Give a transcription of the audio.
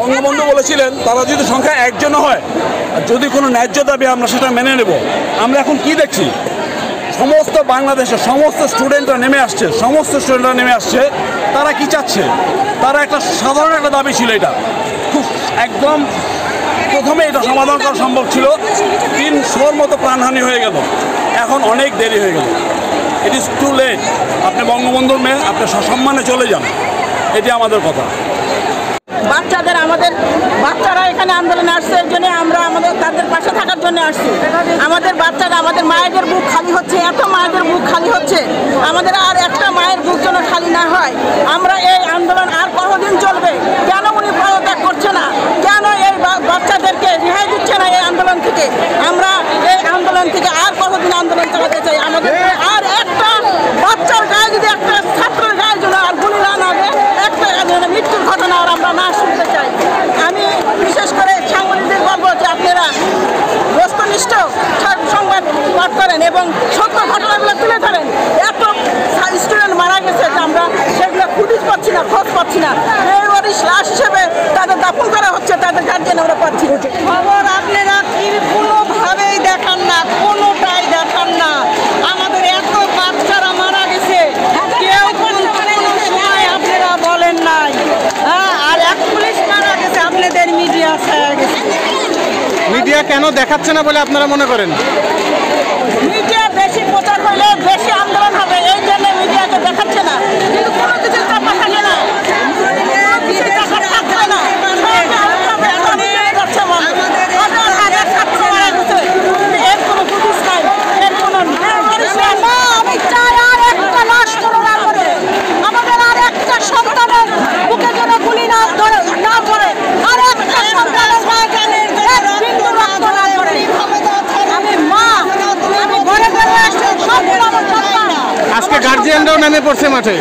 বঙ্গবন্ধু বলেছিলেন তারা যদি সংখ্যা একজন হয় আর যদি কোনো ন্যায্য দাবি আমরা সেটা মেনে নেব। আমরা এখন কি দেখছি, সমস্ত বাংলাদেশের সমস্ত স্টুডেন্টরা নেমে আসছে। তারা কি চাচ্ছে? তারা একটা সাধারণ একটা দাবি ছিল, এটা খুব একদম প্রথমে এটা সমাধান করা সম্ভব ছিল। 300-র মতো প্রাণহানি হয়ে গেল, এখন অনেক দেরি হয়ে গেল। It is too late. আপনি বঙ্গবন্ধুর মেয়ে, আপনি সসম্মানে চলে যান, এটি আমাদের কথা। বাচ্চারা এখানে আন্দোলনে আসছে, এর জন্য আমরা তাদের পাশে থাকার জন্য আসছি। আমাদের বাচ্চারা, আমাদের মায়েদের বুক খালি হচ্ছে, এত মায়েদের বুক খালি হচ্ছে, আমাদের আর একটা মায়ের বুক যেন খালি না হয়। আমরা এই আন্দোলন আর কতদিন চলবে? কেন উনি পদত্যাগ করছে না? কেন এই বাচ্চাদেরকে রেহাই দিচ্ছে না এই আন্দোলন থেকে? আমরা এই আন্দোলন থেকে আর কতদিন আন্দোলন চালাতে চাই? আমাদের আর একটা বাচ্চার গায়ে যদি একটা ছাত্রের গায়ে যেন আর গুলি না লাগে, একটা মৃত্যুর ঘটনা আর আমরা না শুনতে চাই। আমি বিশেষ করে সাংবাদিকদের বলবো যে আপনারা বস্তুনিষ্ঠ সংবাদ পাঠ করেন এবং সত্য ঘটনাগুলো তুলে ধরেন। এত স্টুডেন্ট মারা গেছে যে আমরা সেগুলো খোঁজ পাচ্ছি না। বেওয়ারিশ লাশ হিসেবে তাদের দাফন করা হচ্ছে, তাদের গার্জিয়ান আমরা পাচ্ছি। খবর আপনারা কোনোভাবেই দেখান না, কোনোটাই দেখান না। আমাদের এত বাচ্চারা মারা গেছে, কেউ কোনো সময় আপনারা বলেন নাই। আর এক পুলিশ মারা গেছে, আপনাদের মিডিয়া ছায়া গেছে। মিডিয়া কেন দেখাচ্ছে না বলে আপনারা মনে করেন? মিডিয়া বেশি প্রচার করলে বেশি আন্দোলন হবে, এই জন্য মিডিয়াকে দেখাচ্ছে না। কিন্তু কোনো কিছু চাপা থাকে না, আমি চাই আর একটা লাশ করোনার মধ্যে আমাদের আর একটা সন্তানের বুকে যেন গুলি না ধরে, আর একটা সন্তানের আমি মা, আমি ঘরে ঘরে আসছি, সব আমার। আজকে গার্জিয়ানরাও নেমে পড়ছে মাঠে।